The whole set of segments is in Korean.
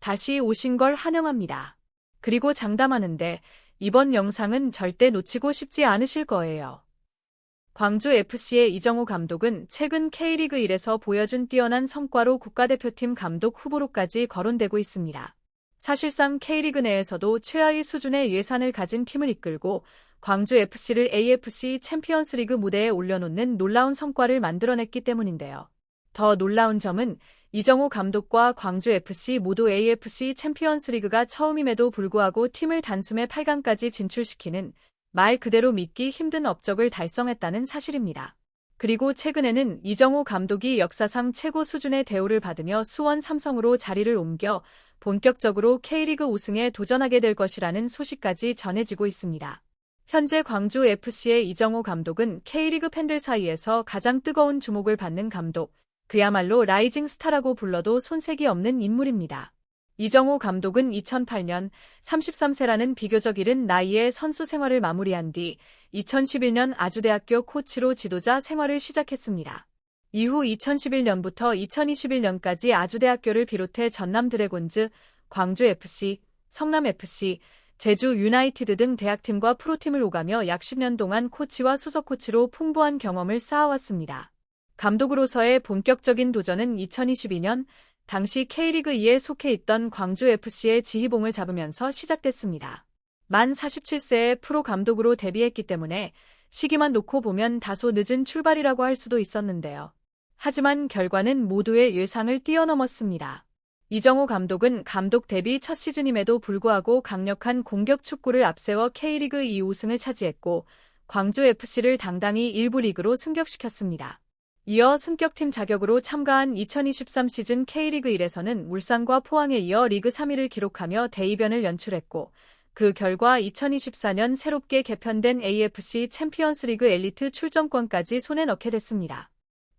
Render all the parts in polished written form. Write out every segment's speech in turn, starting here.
다시 오신 걸 환영합니다. 그리고 장담하는데 이번 영상은 절대 놓치고 싶지 않으실 거예요. 광주FC의 이정호 감독은 최근 K리그 1에서 보여준 뛰어난 성과로 국가대표팀 감독 후보로까지 거론되고 있습니다. 사실상 K리그 내에서도 최하위 수준의 예산을 가진 팀을 이끌고 광주FC를 AFC 챔피언스리그 무대에 올려놓는 놀라운 성과를 만들어냈기 때문인데요. 더 놀라운 점은 이정호 감독과 광주FC 모두 AFC 챔피언스리그가 처음임에도 불구하고 팀을 단숨에 8강까지 진출시키는 말 그대로 믿기 힘든 업적을 달성했다는 사실입니다. 그리고 최근에는 이정호 감독이 역사상 최고 수준의 대우를 받으며 수원 삼성으로 자리를 옮겨 본격적으로 K리그 우승에 도전하게 될 것이라는 소식까지 전해지고 있습니다. 현재 광주FC의 이정호 감독은 K리그 팬들 사이에서 가장 뜨거운 주목을 받는 감독, 그야말로 라이징 스타라고 불러도 손색이 없는 인물입니다. 이정호 감독은 2008년 33세라는 비교적 이른 나이에 선수 생활을 마무리한 뒤 2011년 아주대학교 코치로 지도자 생활을 시작했습니다. 이후 2011년부터 2021년까지 아주대학교를 비롯해 전남 드래곤즈, 광주FC, 성남FC, 제주 유나이티드 등 대학팀과 프로팀을 오가며 약 10년 동안 코치와 수석 코치로 풍부한 경험을 쌓아왔습니다. 감독으로서의 본격적인 도전은 2022년 당시 K리그 2에 속해 있던 광주FC의 지휘봉을 잡으면서 시작됐습니다. 만 47세의 프로 감독으로 데뷔했기 때문에 시기만 놓고 보면 다소 늦은 출발이라고 할 수도 있었는데요. 하지만 결과는 모두의 예상을 뛰어넘었습니다. 이정호 감독은 감독 데뷔 첫 시즌임에도 불구하고 강력한 공격 축구를 앞세워 K리그 2 우승을 차지했고 광주FC를 당당히 1부 리그로 승격시켰습니다. 이어 승격팀 자격으로 참가한 2023 시즌 K리그 1에서는 울산과 포항에 이어 리그 3위를 기록하며 대이변을 연출했고 그 결과 2024년 새롭게 개편된 AFC 챔피언스리그 엘리트 출전권까지 손에 넣게 됐습니다.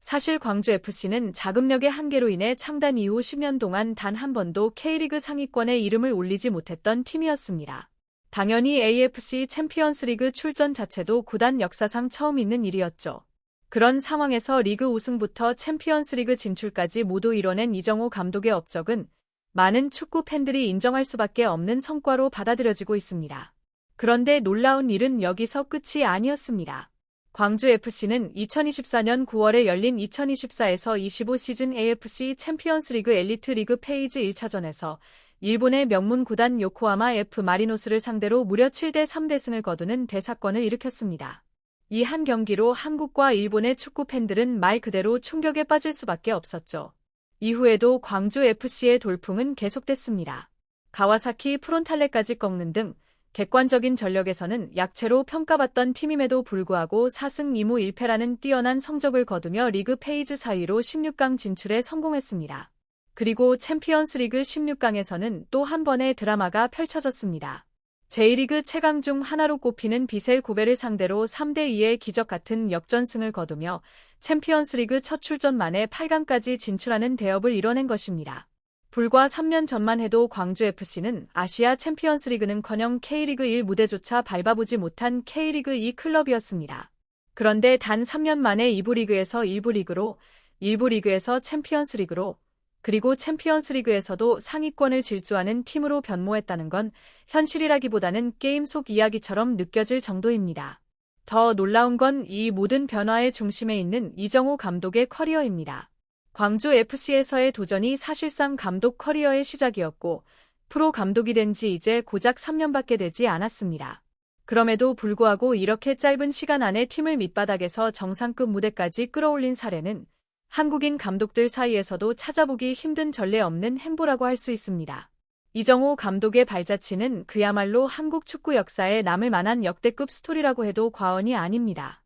사실 광주FC는 자금력의 한계로 인해 창단 이후 10년 동안 단 한 번도 K리그 상위권에 이름을 올리지 못했던 팀이었습니다. 당연히 AFC 챔피언스리그 출전 자체도 구단 역사상 처음 있는 일이었죠. 그런 상황에서 리그 우승부터 챔피언스리그 진출까지 모두 이뤄낸 이정호 감독의 업적은 많은 축구 팬들이 인정할 수밖에 없는 성과로 받아들여지고 있습니다. 그런데 놀라운 일은 여기서 끝이 아니었습니다. 광주FC는 2024년 9월에 열린 2024에서 25 시즌 AFC 챔피언스리그 엘리트 리그 페이지 1차전에서 일본의 명문 구단 요코하마 F 마리노스를 상대로 무려 7대 3대승을 거두는 대사건을 일으켰습니다. 이 한 경기로 한국과 일본의 축구 팬들은 말 그대로 충격에 빠질 수밖에 없었죠. 이후에도 광주FC의 돌풍은 계속됐습니다. 가와사키 프론탈레까지 꺾는 등 객관적인 전력에서는 약체로 평가받던 팀임에도 불구하고 4승 2무 1패라는 뛰어난 성적을 거두며 리그 페이지 4위로 16강 진출에 성공했습니다. 그리고 챔피언스리그 16강에서는 또 한 번의 드라마가 펼쳐졌습니다. J리그 최강 중 하나로 꼽히는 비셀 고베를 상대로 3대2의 기적 같은 역전승을 거두며 챔피언스리그 첫 출전 만에 8강까지 진출하는 대업을 이뤄낸 것입니다. 불과 3년 전만 해도 광주FC는 아시아 챔피언스리그는커녕 K리그 1 무대조차 밟아보지 못한 K리그 2 클럽이었습니다. 그런데 단 3년 만에 2부 리그에서 1부 리그로, 1부 리그에서 챔피언스리그로, 그리고 챔피언스리그에서도 상위권을 질주하는 팀으로 변모했다는 건 현실이라기보다는 게임 속 이야기처럼 느껴질 정도입니다. 더 놀라운 건 이 모든 변화의 중심에 있는 이정호 감독의 커리어입니다. 광주FC에서의 도전이 사실상 감독 커리어의 시작이었고 프로 감독이 된 지 이제 고작 3년밖에 되지 않았습니다. 그럼에도 불구하고 이렇게 짧은 시간 안에 팀을 밑바닥에서 정상급 무대까지 끌어올린 사례는 한국인 감독들 사이에서도 찾아보기 힘든 전례 없는 행보라고 할 수 있습니다. 이정호 감독의 발자취는 그야말로 한국 축구 역사에 남을 만한 역대급 스토리라고 해도 과언이 아닙니다.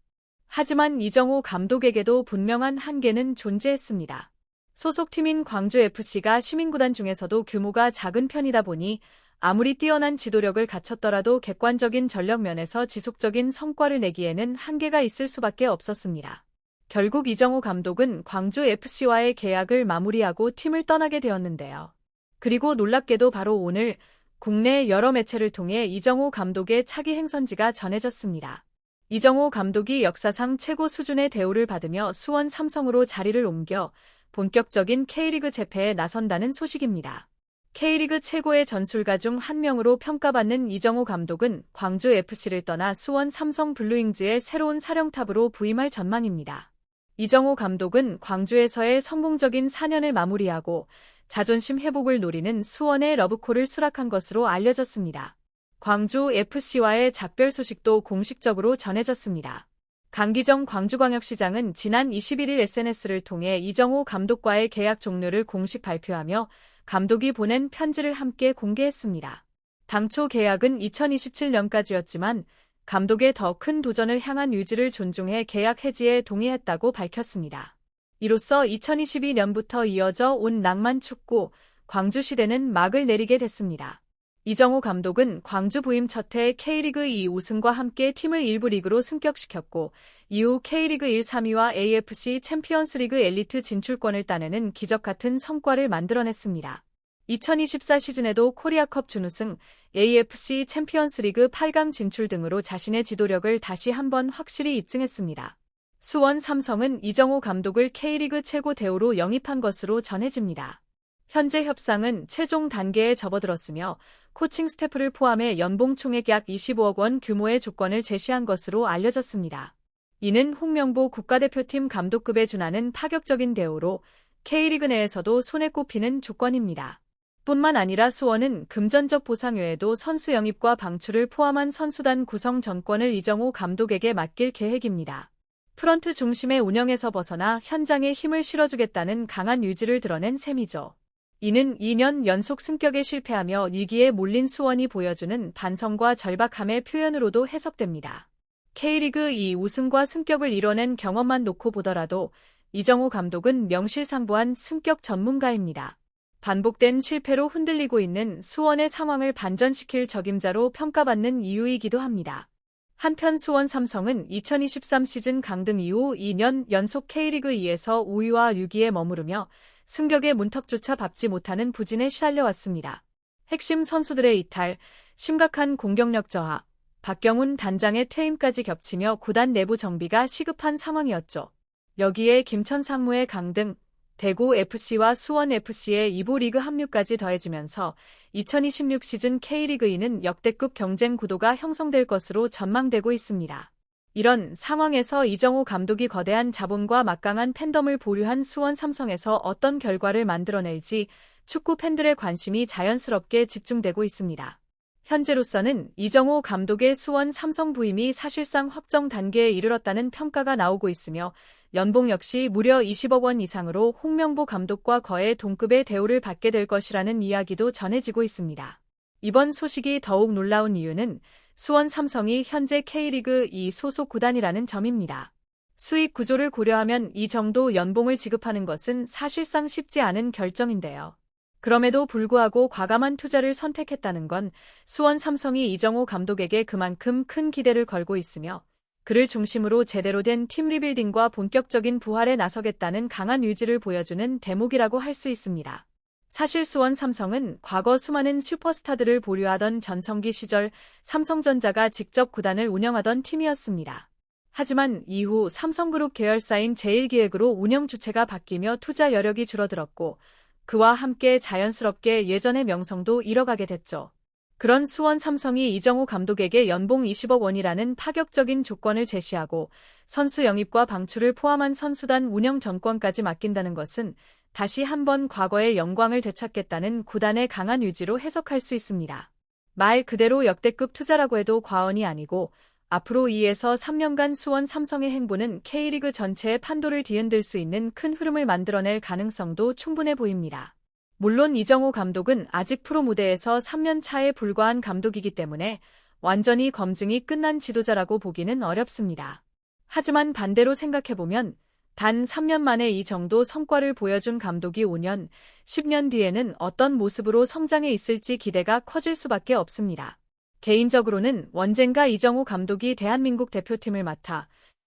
하지만 이정호 감독에게도 분명한 한계는 존재했습니다. 소속팀인 광주FC가 시민구단 중에서도 규모가 작은 편이다 보니 아무리 뛰어난 지도력을 갖췄더라도 객관적인 전력 면에서 지속적인 성과를 내기에는 한계가 있을 수밖에 없었습니다. 결국 이정호 감독은 광주FC와의 계약을 마무리하고 팀을 떠나게 되었는데요. 그리고 놀랍게도 바로 오늘 국내 여러 매체를 통해 이정호 감독의 차기 행선지가 전해졌습니다. 이정호 감독이 역사상 최고 수준의 대우를 받으며 수원 삼성으로 자리를 옮겨 본격적인 K리그 재패에 나선다는 소식입니다. K리그 최고의 전술가 중 한 명으로 평가받는 이정호 감독은 광주 FC를 떠나 수원 삼성 블루잉즈의 새로운 사령탑으로 부임할 전망입니다. 이정호 감독은 광주에서의 성공적인 4년을 마무리하고 자존심 회복을 노리는 수원의 러브콜을 수락한 것으로 알려졌습니다. 광주 FC와의 작별 소식도 공식적으로 전해졌습니다. 강기정 광주광역시장은 지난 21일 SNS를 통해 이정호 감독과의 계약 종료를 공식 발표하며 감독이 보낸 편지를 함께 공개했습니다. 당초 계약은 2027년까지였지만 감독의 더 큰 도전을 향한 의지를 존중해 계약 해지에 동의했다고 밝혔습니다. 이로써 2022년부터 이어져 온 낭만 축구 광주시대는 막을 내리게 됐습니다. 이정호 감독은 광주 부임 첫해 K리그 2 우승과 함께 팀을 1부 리그로 승격시켰고 이후 K리그 1 3위와 AFC 챔피언스리그 엘리트 진출권을 따내는 기적 같은 성과를 만들어냈습니다. 2024 시즌에도 코리아컵 준우승, AFC 챔피언스리그 8강 진출 등으로 자신의 지도력을 다시 한번 확실히 입증했습니다. 수원 삼성은 이정호 감독을 K리그 최고 대우로 영입한 것으로 전해집니다. 현재 협상은 최종 단계에 접어들었으며 코칭 스태프를 포함해 연봉 총액 약 25억 원 규모의 조건을 제시한 것으로 알려졌습니다. 이는 홍명보 국가대표팀 감독급에 준하는 파격적인 대우로 K리그 내에서도 손에 꼽히는 조건입니다. 뿐만 아니라 수원은 금전적 보상 외에도 선수 영입과 방출을 포함한 선수단 구성 전권을 이정호 감독에게 맡길 계획입니다. 프런트 중심의 운영에서 벗어나 현장에 힘을 실어주겠다는 강한 의지를 드러낸 셈이죠. 이는 2년 연속 승격에 실패하며 위기에 몰린 수원이 보여주는 반성과 절박함의 표현으로도 해석됩니다. K리그 2 우승과 승격을 이뤄낸 경험만 놓고 보더라도 이정호 감독은 명실상부한 승격 전문가입니다. 반복된 실패로 흔들리고 있는 수원의 상황을 반전시킬 적임자로 평가받는 이유이기도 합니다. 한편 수원 삼성은 2023 시즌 강등 이후 2년 연속 K리그 2에서 5위와 6위에 머무르며 승격의 문턱조차 밟지 못하는 부진에 시달려왔습니다. 핵심 선수들의 이탈, 심각한 공격력 저하, 박경훈 단장의 퇴임까지 겹치며 구단 내부 정비가 시급한 상황이었죠. 여기에 김천 상무의 강등, 대구 FC와 수원 FC의 2부 리그 합류까지 더해지면서 2026 시즌 K리그2는 역대급 경쟁 구도가 형성될 것으로 전망되고 있습니다. 이런 상황에서 이정호 감독이 거대한 자본과 막강한 팬덤을 보유한 수원 삼성에서 어떤 결과를 만들어낼지 축구 팬들의 관심이 자연스럽게 집중되고 있습니다. 현재로서는 이정호 감독의 수원 삼성 부임이 사실상 확정 단계에 이르렀다는 평가가 나오고 있으며 연봉 역시 무려 20억 원 이상으로 홍명보 감독과 거의 동급의 대우를 받게 될 것이라는 이야기도 전해지고 있습니다. 이번 소식이 더욱 놀라운 이유는 수원 삼성이 현재 K리그 2 소속 구단이라는 점입니다. 수익 구조를 고려하면 이 정도 연봉을 지급하는 것은 사실상 쉽지 않은 결정인데요. 그럼에도 불구하고 과감한 투자를 선택했다는 건 수원 삼성이 이정호 감독에게 그만큼 큰 기대를 걸고 있으며 그를 중심으로 제대로 된 팀 리빌딩과 본격적인 부활에 나서겠다는 강한 의지를 보여주는 대목이라고 할 수 있습니다. 사실 수원 삼성은 과거 수많은 슈퍼스타들을 보유하던 전성기 시절 삼성전자가 직접 구단을 운영하던 팀이었습니다. 하지만 이후 삼성그룹 계열사인 제1기획으로 운영 주체가 바뀌며 투자 여력이 줄어들었고 그와 함께 자연스럽게 예전의 명성도 잃어가게 됐죠. 그런 수원 삼성이 이정호 감독에게 연봉 20억 원이라는 파격적인 조건을 제시하고 선수 영입과 방출을 포함한 선수단 운영 전권까지 맡긴다는 것은 다시 한번 과거의 영광을 되찾겠다는 구단의 강한 의지로 해석할 수 있습니다. 말 그대로 역대급 투자라고 해도 과언이 아니고 앞으로 2에서 3년간 수원 삼성의 행보는 K리그 전체의 판도를 뒤흔들 수 있는 큰 흐름을 만들어낼 가능성도 충분해 보입니다. 물론 이정호 감독은 아직 프로 무대에서 3년 차에 불과한 감독이기 때문에 완전히 검증이 끝난 지도자라고 보기는 어렵습니다. 하지만 반대로 생각해보면 단 3년 만에 이 정도 성과를 보여준 감독이 5년, 10년 뒤에는 어떤 모습으로 성장해 있을지 기대가 커질 수밖에 없습니다. 개인적으로는 언젠가 이정호 감독이 대한민국 대표팀을 맡아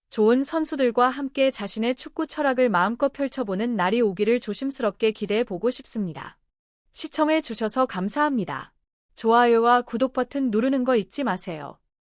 좋은 선수들과 함께 자신의 축구 철학을 마음껏 펼쳐보는 날이 오기를 조심스럽게 기대해보고 싶습니다. 시청해주셔서 감사합니다. 좋아요와 구독 버튼 누르는 거 잊지 마세요.